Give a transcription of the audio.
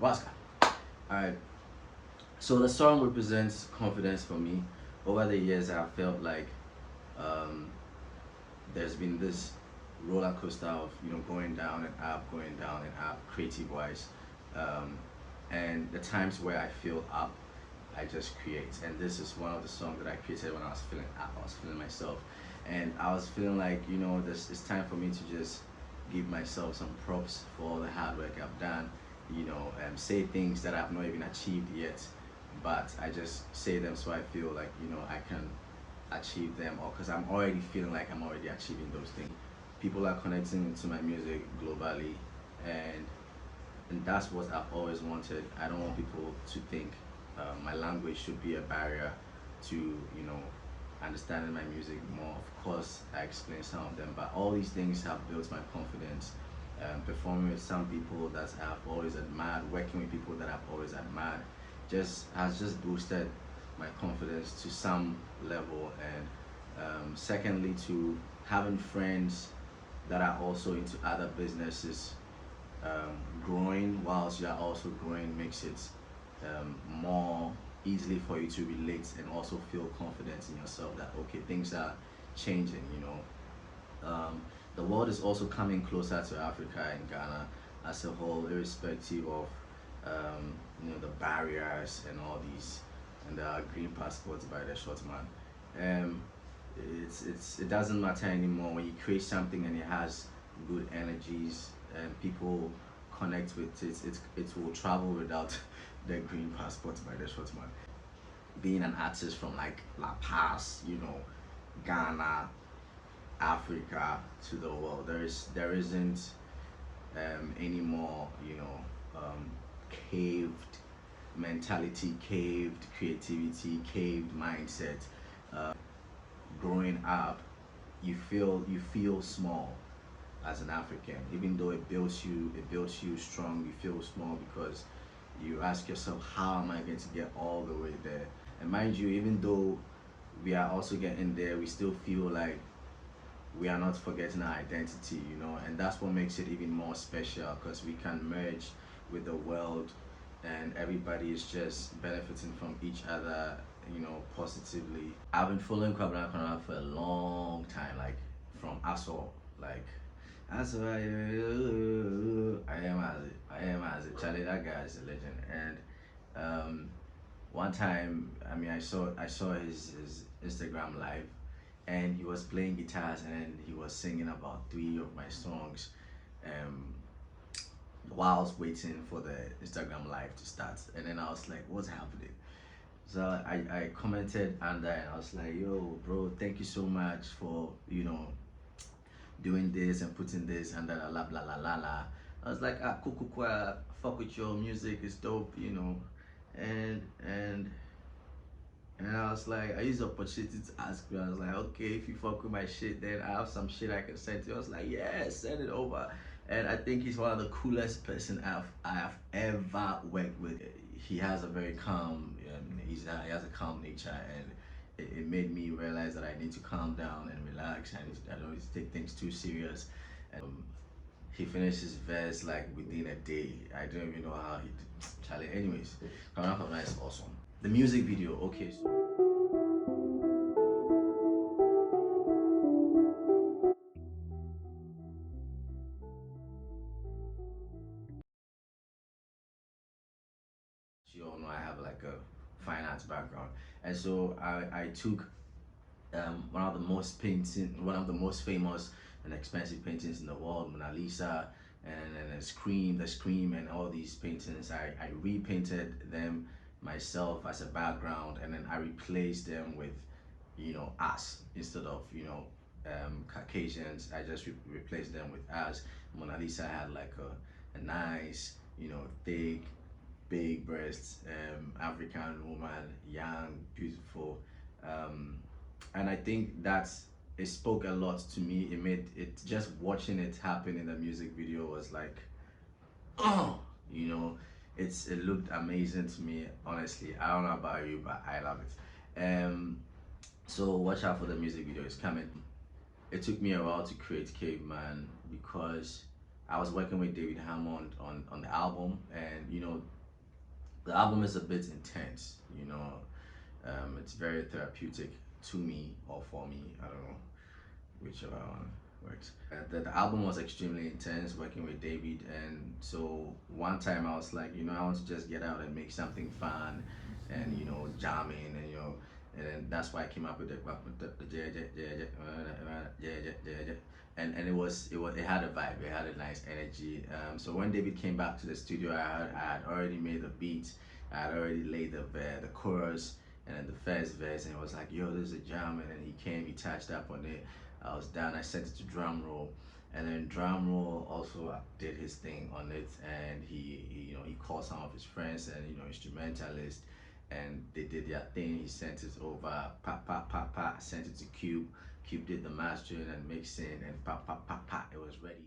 Waska. Alright, so the song represents confidence for me. Over the years, I felt like um, there's been this roller coaster of going down and up, going down and up, creative wise, um, and the times where I feel up, I just create. And this is one of the songs that I created when I was feeling up. I was feeling myself, and I was feeling like this it's time for me to just give myself some props for all the hard work I've done. Say things that I've not even achieved yet, but I just say them so I feel like I can achieve them, or because I'm already feeling like I'm already achieving those things. People are connecting to my music globally, and and that's what I've always wanted. I don't want people to think my language should be a barrier to understanding my music more. Of course, I explain some of them, but all these things have built my confidence. Performing with some people that I've always admired, working with people that I've always admired, just has just boosted my confidence to some level. And secondly, to having friends that are also into other businesses, growing whilst you are also growing makes it more easily for you to relate and also feel confident in yourself that okay, things are changing. The world is also coming closer to Africa and Ghana as a whole, irrespective of the barriers and all these and the green passports by the short man. It doesn't matter anymore when you create something and it has good energies and people connect with it. It will travel without the green passport by the short man. Being an artist from like La Paz, Ghana, Africa to the world, there isn't any more caved mentality, caved creativity, caved mindset. Growing up, you feel small as an African, even though it builds you strong. You feel small because you ask yourself, how am I going to get all the way there? And mind you, even though we are also getting there, we still feel like we are not forgetting our identity, and that's what makes it even more special because we can merge with the world and everybody is just benefiting from each other, positively. I've been following Kwabena Kwabena for a long time, like from Aso, like Aso, I am as it. Charlie, that guy is a legend. And um, one time, I mean, I saw his Instagram live, and he was playing guitars and he was singing about three of my songs. Um, while I was waiting for the Instagram live to start, and then I was like, "What's happening?" So I commented under and I was like, "Yo, bro, thank you so much for doing this and putting this and that, la blah la la la." I was like, "Ah, cool, cool, cool. Fuck with your music, it's dope." And and I was like, I used the opportunity to ask you. I was like, okay, if you fuck with my shit, then I have some shit I can send to you. I was like, yeah, send it over. And I think he's one of the coolest person I have ever worked with. He has a very calm, he has a calm nature, and it made me realize that I need to calm down and relax. I don't need to take things too serious. He finished his verse like within a day. I don't even know how he did. Charlie. Anyways, Kwabena Kwabena is awesome. The music video, okay. So you all know I have like a finance background, and so I took one of the most famous and expensive paintings in the world, Mona Lisa, and the Scream, and all these paintings. I repainted them myself as a background, and then I replaced them with us instead of Caucasians. I just replaced them with us. Mona Lisa had like a nice, thick, big breasts, African woman, young, beautiful, um, and I think it spoke a lot to me. It made it just watching it happen in the music video was like, oh, you know, it looked amazing to me. Honestly, I don't know about you, but I love it. So watch out for the music video. It's coming. It took me a while to create Caveman because I was working with David Hammond on the album, and the album is a bit intense. It's very therapeutic to me or for me. I don't know whichever one works. The album was extremely intense working with David, and so one time I was like, I want to just get out and make something fun, and jamming, and then that's why I came up with the and it had a vibe, it had a nice energy. So when David came back to the studio, I had already made the beat, I had already laid the chorus, and then the first verse, and it was like, yo, this is a jam, and then he came, he touched up on it. I was down, I sent it to drum roll, and then drum roll also did his thing on it, and he called some of his friends and instrumentalists, and they did their thing. He sent it over, sent it to Cube. Cube did the mastering and mixing, and it was ready.